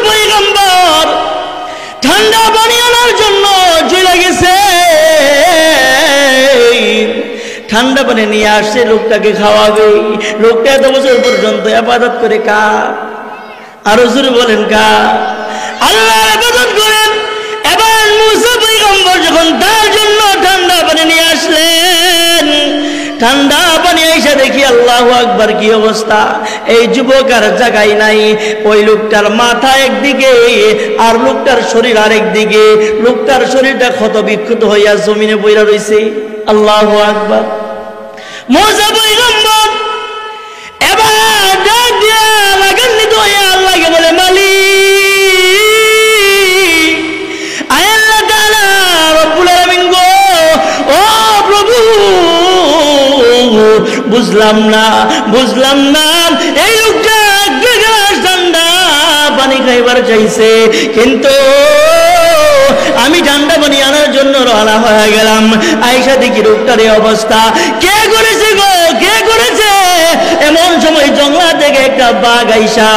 পয়গম্বর ঠান্ডা পানি আনার জন্য চলে গেছে। ঠান্ডা পানি নিয়ে আসছে, লোকটাকে খাওয়াবে। লোকটা এত বছর পর্যন্ত ইবাদত করে কার? আরো জোরে বলেন কার? আল্লাহর ইবাদত করেন। এবার মুসা পয়গম্বর যখন তার জন্য ঠান্ডা পানি নিয়ে আসলেন, ঠান্ডা পানি এসে দেখি আল্লাহু আকবার, কি অবস্থা! এই যুবক আর জায়গায় নাই। ওই লোকটার মাথা একদিকে আর লোকটার শরীর আরেক দিকে। লোকটার শরীরটা ক্ষত বিক্ষত হইয়া জমিনে পড়ে রইছে। আল্লাহু আকবার। মুসা পয়গম্বর এবার ডাক দিয়া লাগান্বিত হইয়া আল্লাহকে বলে, মালিক, আয় আল্লাহ তাআলা রব্বুল আলামিন গো, ও প্রভু, বুঝলাম না এই লোকটা এক গ্লাস ঠান্ডা পানি খাইবার চাইছে, কিন্তু আমি ঠান্ডা পানি আনার জন্য রওনা হয়ে গেলাম। আয়েশা দেখি লোকটার এই অবস্থা। কে করেছে গো, কে করেছে? এমন সময় জঙ্গলা থেকে একটা বাঘ আইসা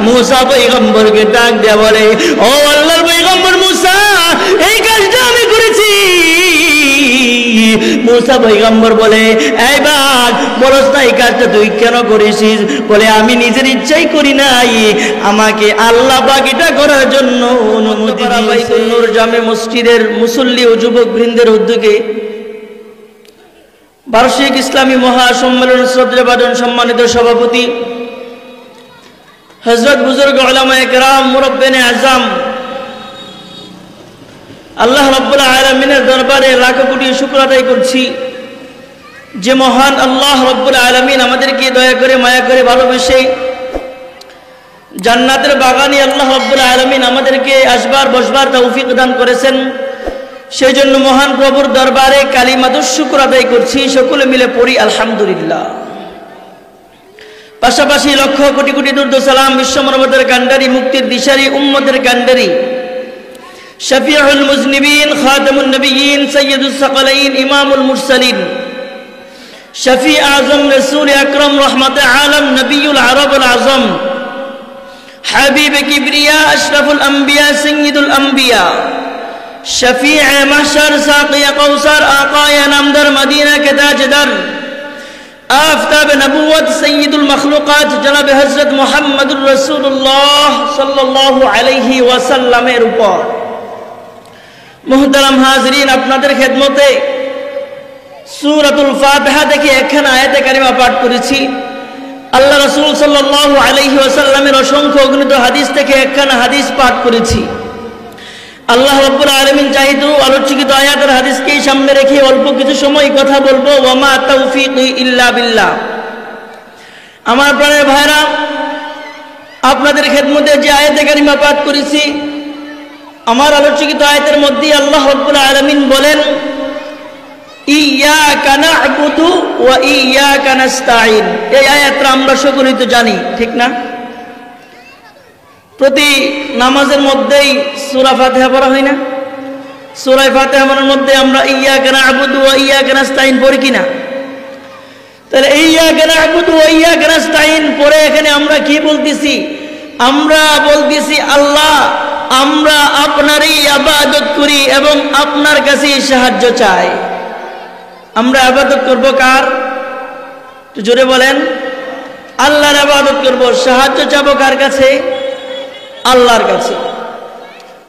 মুসা পয়গম্বরকে ডাক দেয়া বলে, ও আল্লাহর পয়গম্বর মুসা, এই কাজটা আমি করেছি। মুসা পয়গম্বর বলে, এই বাঘ, বলস না এই কাজটা তুই কেন করেছিস? বলে, আমি নিজের ইচ্ছাই করি নাই, আমাকে আল্লাহ পাক এটা করার জন্য অনুমতি দিয়েছেন। নূর জামে মসজিদের মুসল্লি ও যুবক বৃন্দের উদ্যোগে বার্ষিক ইসলামী মহাসম্মেলন শ্রদ্ধাভাজন সম্মানিত সভাপতি হযরত বুজুর্গ উলামায়ে কেরাম, মুরব্বিয়ানে আযম, আল্লাহ রাব্বুল আলামিনের দরবারে লাখ কোটি শুকর আদায় করছি যে মহান আল্লাহ রাব্বুল আলামিন আমাদেরকে দয়া করে, মায়া করে, ভালোবেসে জান্নাতের বাগানে আল্লাহ রাব্বুল আলামিন আমাদেরকে আসবার বসবার তৌফিক দান করেছেন। সেই জন্য মহান প্রভুর দরবারে কালিমাতুশ শুকর আদায় করছি। সকলে মিলে পড়ি আলহামদুলিল্লাহ। পাশাপাশি লক্ষ কোটি কোটি দুরূদ সালাম বিশ্ব মানবতার কান্ডারি, মুক্তির দিশারি, উম্মতের কান্ডারি, শফিউল মুজনিবিন, খাতামুন নবিয়্যিন, সাইয়্যিদুস সাকালাইন, ইমামুল মুরসালিন, শফি আযম, রাসূল আকরাম, রাহমাতে আলম, নবিয়ুল আরবুল আযম, হাবিব কিবরিয়া, আশরাফুল আম্বিয়া, সাইয়্যিদুল আম্বিয়া, শফিউ মাহশর, সাকিয়ে কাউসার, আকায়ে নামদার, মদিনা কে তাজদার, আফতাব নবুয়ত, সাইয়্যিদুল মখলুকাত জনাব হযরত মুহাম্মদুর রাসূলুল্লাহ সাল্লাল্লাহু আলাইহি ওয়াসাল্লামের উপর। মুহতারাম হাজরিন, আপনাদের খেদমতে সূরাতুল ফাতিহা থেকে একখানা আয়াতে কারিমা পাঠ করেছি। আল্লাহ রাসূল সাল্লাল্লাহু আলাইহি ওয়াসাল্লামের অসংখ্য অগণিত হাদিস থেকে একখানা হাদিস পাঠ করেছি। আল্লাহ রাব্বুল আলামিন চাইতো আলোচিত আয়াতের হাদিসকেই সামনে রেখে অল্প কিছু সময় কথা বলবো। ওয়া মা তাওফীকি ইল্লা বিল্লাহ। আমার প্রাণের ভাইরা, আপনাদের খেদমতে যে আয়াতে কারিমা পাঠ করেছি, আমার আলোচিত আয়াতের মধ্যে আল্লাহ রাব্বুল আলামিন বলেন, ইয়াকা না'বুদু ওয়া ইয়াকা নাস্তাঈন। এই আয়াতটা আমরা সকলেই তো জানি, ঠিক না? প্রতি নামাজের মধ্যেই সূরা ফাতিহা পড়া হয় না? সূরা ফাতিহার মধ্যে আমরা ইয়াকা না'বুদু ওয়া ইয়াকা নাস্তাঈন পড়ি কিনা? তাহলে ইয়াকা না'বুদু ওয়া ইয়াকা নাস্তাঈন পড়ে এখানে আমরা কি বলতেছি? আমরা বলতেছি, আল্লাহ, আমরা আপনারই ইবাদত করি এবং আপনার কাছেই সাহায্য চাই। আমরা ইবাদত করব কার? একটু জোরে বলেন। আল্লাহর ইবাদত করব। সাহায্য চাবো কার কাছে? আল্লাহর কাছে।